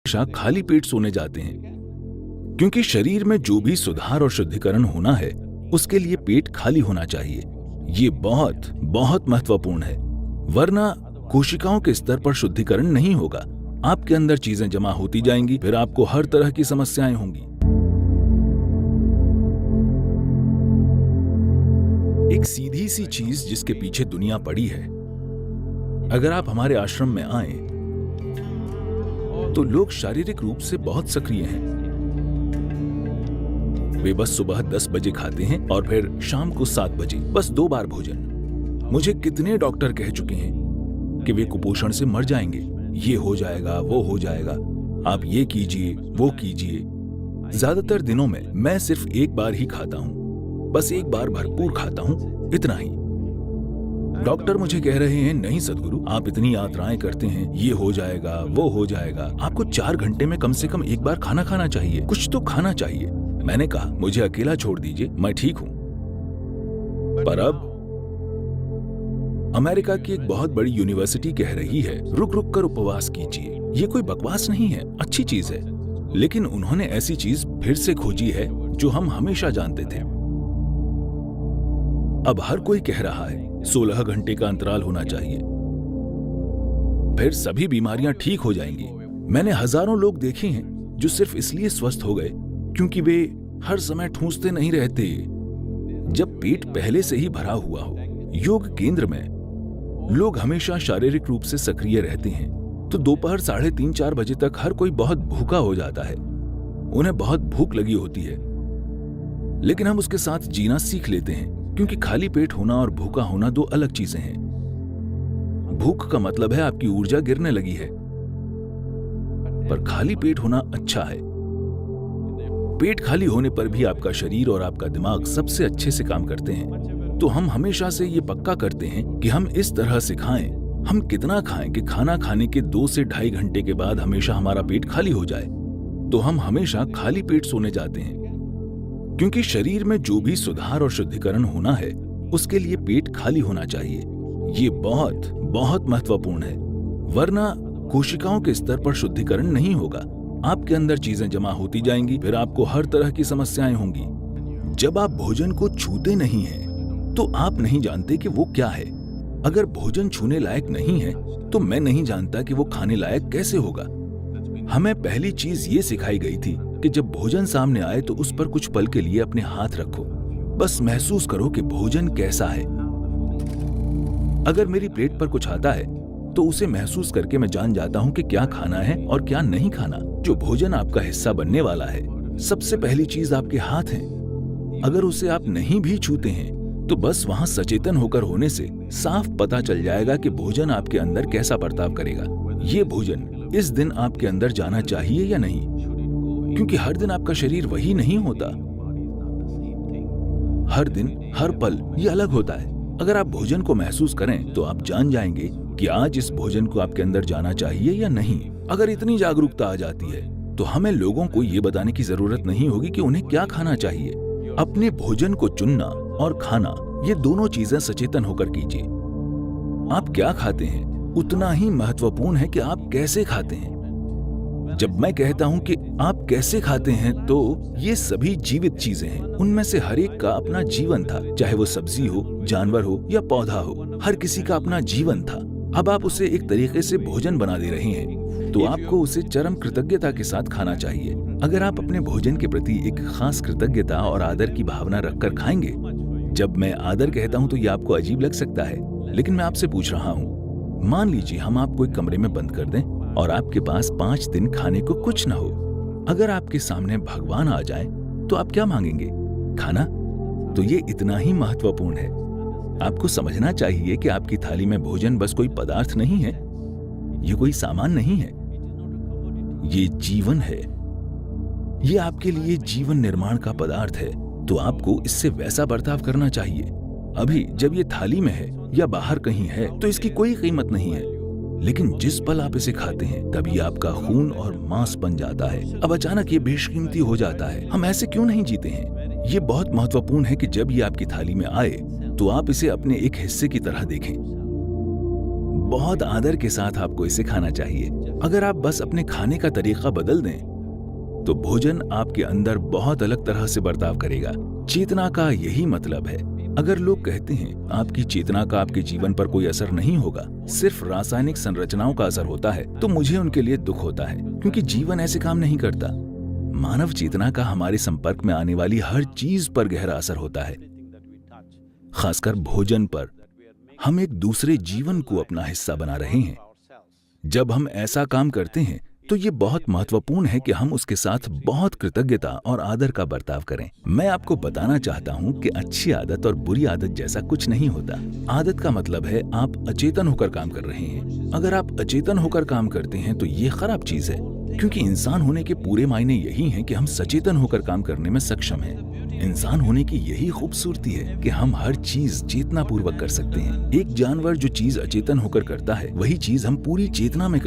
हमेशा खाली पेट सोने जाते हैं, क्योंकि शरीर में जो भी सुधार और शुद्धिकरण होना है उसके लिए पेट खाली होना चाहिए। ये बहुत बहुत महत्वपूर्ण है, वरना कोशिकाओं के स्तर पर शुद्धिकरण नहीं होगा। आपके अंदर चीजें जमा होती जाएंगी, फिर आपको हर तरह की समस्याएं होंगी। एक सीधी सी चीज जिसके पीछे दुनिया पड़ी है, अगर आप हमारे आश्रम में आए तो लोग शारीरिक रूप से बहुत सक्रिय हैं। वे बस सुबह 10 बजे खाते हैं और फिर शाम को 7 बजे, बस 2 बार भोजन। मुझे कितने डॉक्टर कह चुके हैं कि वे कुपोषण से मर जाएंगे, ये हो जाएगा, वो हो जाएगा, आप ये कीजिए, वो कीजिए। ज्यादातर दिनों में मैं सिर्फ एक बार ही खाता हूं, बस एक बार भरपूर खाता हूं, इतना ही। डॉक्टर मुझे कह रहे हैं, नहीं सदगुरु, आप इतनी यात्राएं करते हैं, ये हो जाएगा, वो हो जाएगा, आपको 4 घंटे में कम से कम एक बार खाना खाना चाहिए, कुछ तो खाना चाहिए। मैंने कहा, मुझे अकेला छोड़ दीजिए, मैं ठीक हूं। पर अब अमेरिका की एक बहुत बड़ी यूनिवर्सिटी कह रही है, रुक रुक कर उपवास कीजिए। ये कोई बकवास नहीं है, अच्छी चीज है, लेकिन उन्होंने ऐसी चीज फिर से खोजी है जो हम हमेशा जानते थे। अब हर कोई कह रहा है 16 घंटे का अंतराल होना चाहिए, फिर सभी बीमारियां ठीक हो जाएंगी। मैंने हजारों लोग देखे हैं जो सिर्फ इसलिए स्वस्थ हो गए क्योंकि वे हर समय ठूंसते नहीं रहते। जब पेट पहले से ही भरा हुआ हो, योग केंद्र में लोग हमेशा शारीरिक रूप से सक्रिय रहते हैं, तो दोपहर 3:30-4 बजे तक हर कोई बहुत भूखा हो जाता है। उन्हें बहुत भूख लगी होती है, लेकिन हम उसके साथ जीना सीख लेते हैं, क्योंकि खाली पेट होना और भूखा होना 2 अलग चीजें हैं। भूख का मतलब है आपकी ऊर्जा गिरने लगी है, पर खाली पेट होना अच्छा है। पेट खाली होने पर भी आपका शरीर और आपका दिमाग सबसे अच्छे से काम करते हैं। तो हम हमेशा से ये पक्का करते हैं कि हम इस तरह से खाएं, हम कितना खाएं कि खाना खाने के 2 से 2.5 घंटे के बाद हमेशा हमारा पेट खाली हो जाए। तो हम हमेशा खाली पेट सोने जाते हैं, क्योंकि शरीर में जो भी सुधार और शुद्धिकरण होना है उसके लिए पेट खाली होना चाहिए। ये बहुत बहुत महत्वपूर्ण है, वरना कोशिकाओं के स्तर पर शुद्धिकरण नहीं होगा। आपके अंदर चीजें जमा होती जाएंगी, फिर आपको हर तरह की समस्याएं होंगी। जब आप भोजन को छूते नहीं हैं, तो आप नहीं जानते कि वो क्या है। अगर भोजन छूने लायक नहीं है, तो मैं नहीं जानता कि वो खाने लायक कैसे होगा। हमें पहली चीज ये सिखाई गई थी कि जब भोजन सामने आए तो उस पर कुछ पल के लिए अपने हाथ रखो, बस महसूस करो कि भोजन कैसा है। अगर मेरी प्लेट पर कुछ आता है तो उसे महसूस करके मैं जान जाता हूं कि क्या खाना है और क्या नहीं खाना। जो भोजन आपका हिस्सा बनने वाला है, सबसे पहली चीज आपके हाथ है। अगर उसे आप नहीं भी छूते हैं तो बस वहां सचेतन होकर होने से साफ पता चल जाएगा कि भोजन आपके अंदर कैसा बर्ताव करेगा। ये भोजन इस दिन आपके अंदर जाना चाहिए या नहीं, क्योंकि हर दिन आपका शरीर वही नहीं होता। हर दिन हर पल ये अलग होता है। अगर आप भोजन को महसूस करें तो आप जान जाएंगे कि आज इस भोजन को आपके अंदर जाना चाहिए या नहीं। अगर इतनी जागरूकता आ जाती है तो हमें लोगों को ये बताने की जरूरत नहीं होगी कि उन्हें क्या खाना चाहिए। अपने भोजन को चुनना और खाना, ये दोनों चीजें सचेतन होकर कीजिए। आप क्या खाते हैं उतना ही महत्वपूर्ण है कि आप कैसे खाते हैं। जब मैं कहता हूं कि आप कैसे खाते हैं, तो ये सभी जीवित चीजें हैं। उनमें से हर एक का अपना जीवन था, चाहे वो सब्जी हो, जानवर हो या पौधा हो, हर किसी का अपना जीवन था। अब आप उसे एक तरीके से भोजन बना दे रहे हैं, तो आपको उसे चरम कृतज्ञता के साथ खाना चाहिए। अगर आप अपने भोजन के प्रति एक खास कृतज्ञता और आदर की भावना रखकर खाएंगे, जब मैं आदर कहता हूं तो ये आपको अजीब लग सकता है, लेकिन मैं आपसे पूछ रहा हूं, मान लीजिए हम आपको एक कमरे में बंद कर दें और आपके पास 5 दिन खाने को कुछ न हो। अगर आपके सामने भगवान आ जाए तो आप क्या मांगेंगे? खाना। तो ये इतना ही महत्वपूर्ण है। आपको समझना चाहिए कि आपकी थाली में भोजन बस कोई पदार्थ नहीं है, ये कोई सामान नहीं है, ये जीवन है। ये आपके लिए जीवन निर्माण का पदार्थ है, तो आपको इससे वैसा बर्ताव करना चाहिए। अभी जब ये थाली में है या बाहर कहीं है तो इसकी कोई कीमत नहीं है, लेकिन जिस पल आप इसे खाते हैं तभी आपका खून और मांस बन जाता है। अब अचानक ये बेशकीमती हो जाता है। हम ऐसे क्यों नहीं जीते हैं? ये बहुत महत्वपूर्ण है कि जब ये आपकी थाली में आए तो आप इसे अपने एक हिस्से की तरह देखें। बहुत आदर के साथ आपको इसे खाना चाहिए। अगर आप बस अपने खाने का तरीका बदल दें, तो भोजन आपके अंदर बहुत अलग तरह से बर्ताव करेगा। चेतना का यही मतलब है। अगर लोग कहते हैं आपकी चेतना का आपके जीवन पर कोई असर नहीं होगा, सिर्फ रासायनिक संरचनाओं का असर होता है, तो मुझे उनके लिए दुख होता है, क्योंकि जीवन ऐसे काम नहीं करता। मानव चेतना का हमारे संपर्क में आने वाली हर चीज पर गहरा असर होता है, खासकर भोजन पर। हम एक दूसरे जीवन को अपना हिस्सा बना रहे हैं। जब हम ऐसा काम करते हैं तो ये बहुत महत्वपूर्ण है कि हम उसके साथ बहुत कृतज्ञता और आदर का बर्ताव करें। मैं आपको बताना चाहता हूँ कि अच्छी आदत और बुरी आदत जैसा कुछ नहीं होता। आदत का मतलब है आप अचेतन होकर काम कर रहे हैं। अगर आप अचेतन होकर काम करते हैं तो ये खराब चीज है, क्योंकि इंसान होने के पूरे मायने यही हैं कि हम सचेतन होकर काम करने में सक्षम हैं। इंसान होने की यही खूबसूरती है कि हम हर चीज चेतना पूर्वक कर सकते हैं। एक जानवर जो चीज अचेतन होकर करता है, वही चीज हम पूरी चेतना में